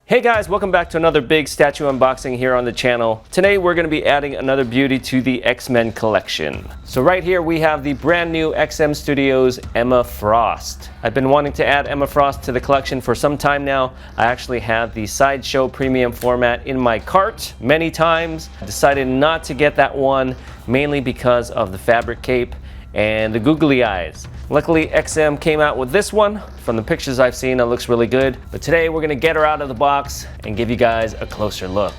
Hey guys, welcome back to another big statue unboxing here on the channel. Today we're going to be adding another beauty to the X-Men collection. So right here we have the brand new XM Studios Emma Frost. I've been wanting to add Emma Frost to the collection for some time now. I actually have the Sideshow premium format in my cart many times. I decided not to get that one mainly because of the fabric cape and the googly eyes. Luckily, XM came out with this one. From the pictures I've seen, it looks really good. But today we're gonna get her out of the box and give you guys a closer look.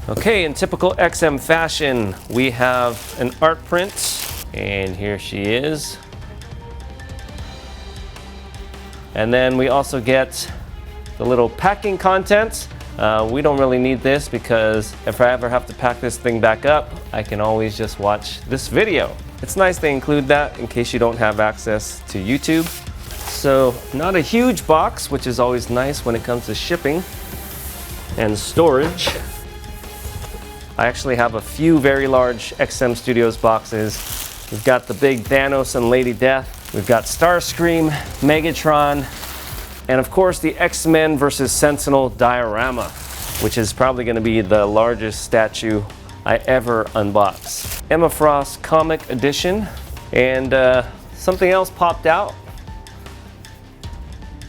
Okay, in typical XM fashion, we have an art print, and here she is. And then we also get the little packing contents. We don't really need this because if I ever have to pack this thing back up, I can always just watch this video. It's nice they include that in case you don't have access to YouTube. So not a huge box, which is always nice when it comes to shipping and storage. I actually have a few very large XM Studios boxes. We've got the big Thanos and Lady Death. We've got Starscream, Megatron, and of course the X-Men versus Sentinel diorama, which is probably going to be the largest statue I ever unbox. Emma Frost comic edition, and something else popped out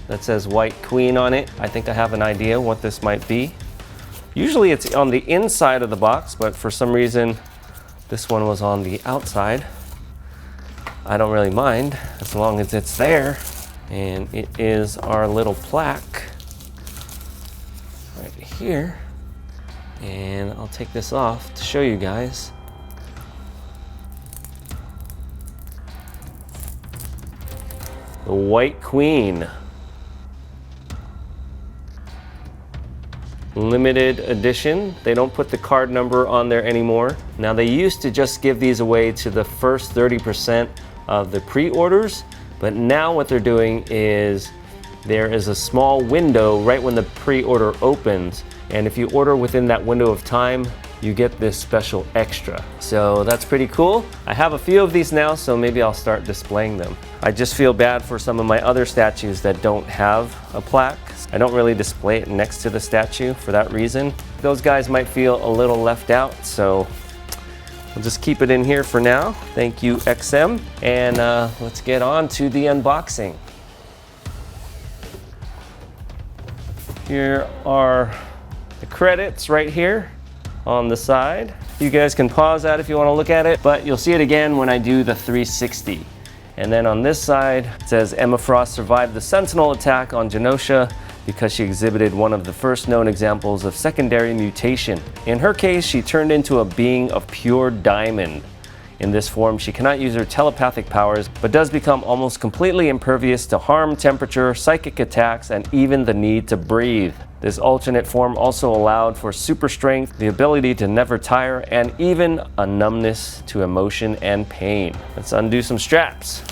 that says White Queen on it. I think I have an idea what this might be. Usually it's on the inside of the box, but for some reason this one was on the outside. I don't really mind as long as it's there. And it is our little plaque right here. And I'll take this off to show you guys. The White Queen. Limited edition. They don't put the card number on there anymore. Now they used to just give these away to the first 30% of the pre-orders. But now what they're doing is there is a small window right when the pre-order opens, and if you order within that window of time, you get this special extra. So that's pretty cool. I have a few of these now, so maybe I'll start displaying them. I just feel bad for some of my other statues that don't have a plaque. I don't really display it next to the statue for that reason. Those guys might feel a little left out, so we'll just keep it in here for now. Thank you, XM. And let's get on to the unboxing. Here are the credits right here on the side. You guys can pause that if you want to look at it, but you'll see it again when I do the 360. And then on this side, it says Emma Frost survived the Sentinel attack on Genosha because she exhibited one of the first known examples of secondary mutation. In her case, she turned into a being of pure diamond. In this form, she cannot use her telepathic powers, but does become almost completely impervious to harm, temperature, psychic attacks, and even the need to breathe. This alternate form also allowed for super strength, the ability to never tire, and even a numbness to emotion and pain. Let's undo some straps.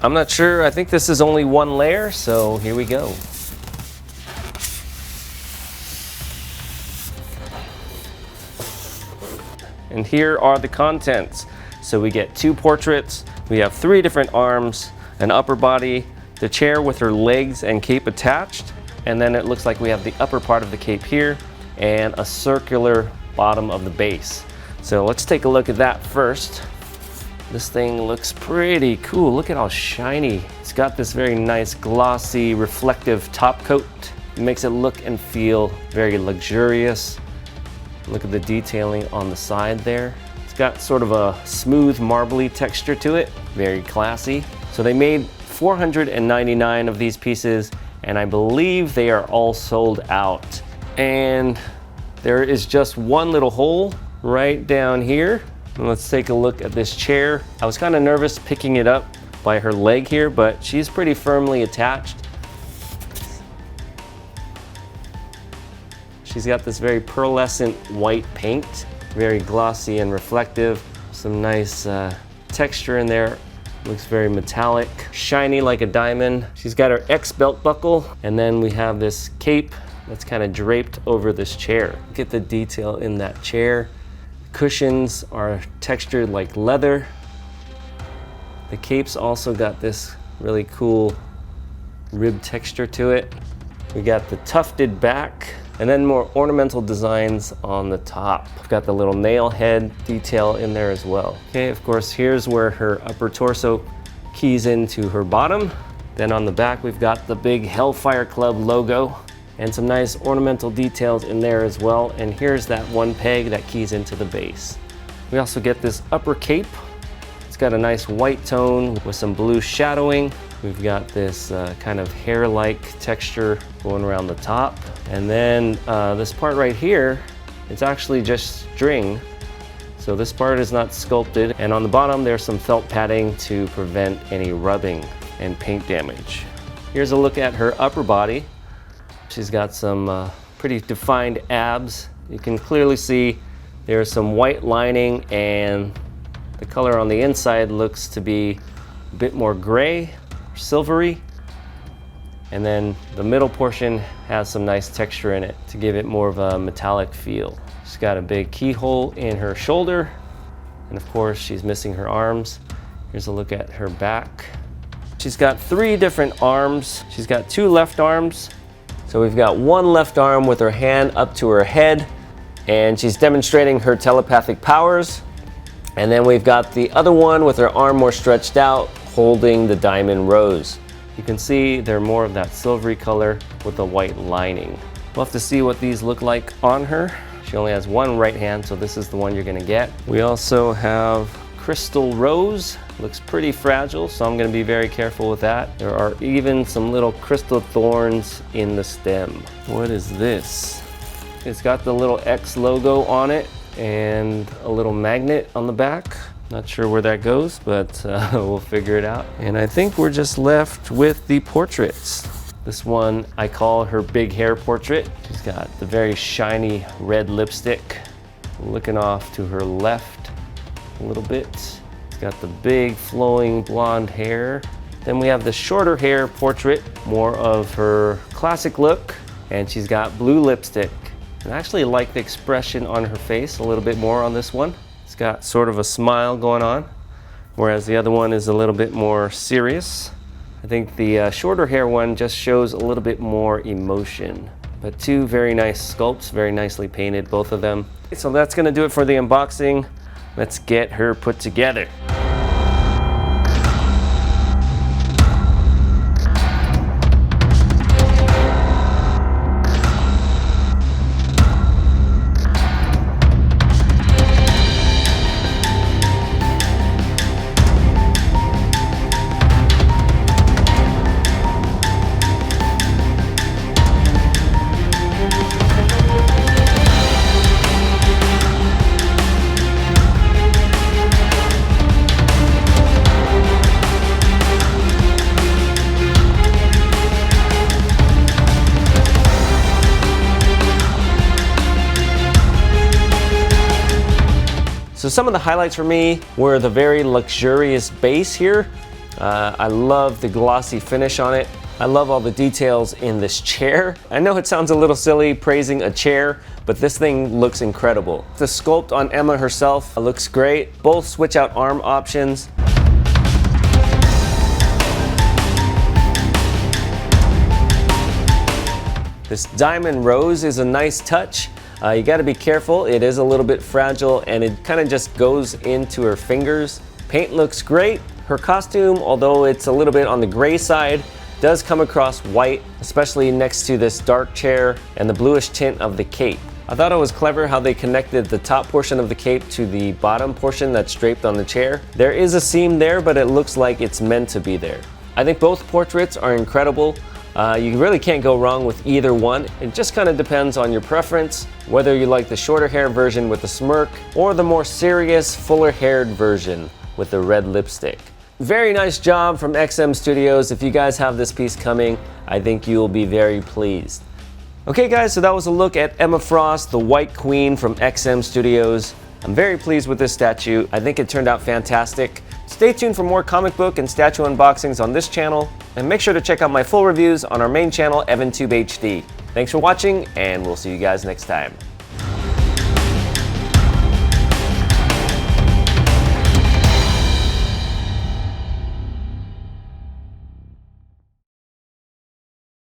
I'm not sure, I think this is only one layer, so here we go. And here are the contents. So we get two portraits, we have three different arms, an upper body, the chair with her legs and cape attached, and then it looks like we have the upper part of the cape here, and a circular bottom of the base. So let's take a look at that first. This thing looks pretty cool. Look at how shiny. It's got this very nice glossy reflective top coat. It makes it look and feel very luxurious. Look at the detailing on the side there. It's got sort of a smooth marbly texture to it. Very classy. So they made 499 of these pieces, and I believe they are all sold out. And there is just one little hole right down here. Let's take a look at this chair. I was kind of nervous picking it up by her leg here, but she's pretty firmly attached. She's got this very pearlescent white paint, very glossy and reflective. Some nice texture in there. Looks very metallic, shiny like a diamond. She's got her X belt buckle, and then we have this cape that's kind of draped over this chair. Look at the detail in that chair. Cushions are textured like leather. The cape's also got this really cool rib texture to it. We got the tufted back, and then more ornamental designs on the top. We've got the little nail head detail in there as well. Okay, of course, here's where her upper torso keys into her bottom. Then on the back, we've got the big Hellfire Club logo and some nice ornamental details in there as well. And here's that one peg that keys into the base. We also get this upper cape. It's got a nice white tone with some blue shadowing. We've got this kind of hair-like texture going around the top. And then this part right here, it's actually just string. So this part is not sculpted. And on the bottom, there's some felt padding to prevent any rubbing and paint damage. Here's a look at her upper body. She's got some pretty defined abs. You can clearly see there's some white lining, and the color on the inside looks to be a bit more gray, silvery. And then the middle portion has some nice texture in it to give it more of a metallic feel. She's got a big keyhole in her shoulder, and of course she's missing her arms. Here's a look at her back. She's got 3 different arms. She's got 2 left arms. So we've got one left arm with her hand up to her head, and she's demonstrating her telepathic powers. And then we've got the other one with her arm more stretched out, holding the diamond rose. You can see they're more of that silvery color with a white lining. We'll have to see what these look like on her. She only has one right hand, so this is the one you're gonna get. We also have Crystal Rose. Looks pretty fragile, so I'm gonna be very careful with that. There are even some little crystal thorns in the stem. What is this? It's got the little X logo on it and a little magnet on the back. Not sure where that goes, but we'll figure it out. And I think we're just left with the portraits. This one I call her big hair portrait. She's got the very shiny red lipstick. Looking off to her left a little bit. She's got the big flowing blonde hair. Then we have the shorter hair portrait, more of her classic look, and she's got blue lipstick. And I actually like the expression on her face a little bit more on this one. It's got sort of a smile going on, whereas the other one is a little bit more serious. I think the shorter hair one just shows a little bit more emotion. But 2 very nice sculpts, very nicely painted, both of them. So that's gonna do it for the unboxing. Let's get her put together. So some of the highlights for me were the very luxurious base here. I love the glossy finish on it. I love all the details in this chair. I know it sounds a little silly praising a chair, but this thing looks incredible. The sculpt on Emma herself looks great. Both switch out arm options. This diamond rose is a nice touch. You gotta be careful, it is a little bit fragile and it kind of just goes into her fingers. Paint looks great. Her costume, although it's a little bit on the gray side, does come across white, especially next to this dark chair and the bluish tint of the cape. I thought it was clever how they connected the top portion of the cape to the bottom portion that's draped on the chair. There is a seam there, but it looks like it's meant to be there. I think both portraits are incredible. You really can't go wrong with either one. It just kind of depends on your preference, whether you like the shorter hair version with the smirk or the more serious, fuller haired version with the red lipstick. Very nice job from XM Studios. If you guys have this piece coming, I think you'll be very pleased. Okay guys, so that was a look at Emma Frost, the White Queen from XM Studios. I'm very pleased with this statue. I think it turned out fantastic. Stay tuned for more comic book and statue unboxings on this channel, and make sure to check out my full reviews on our main channel, EvanTube HD. Thanks for watching, and we'll see you guys next time.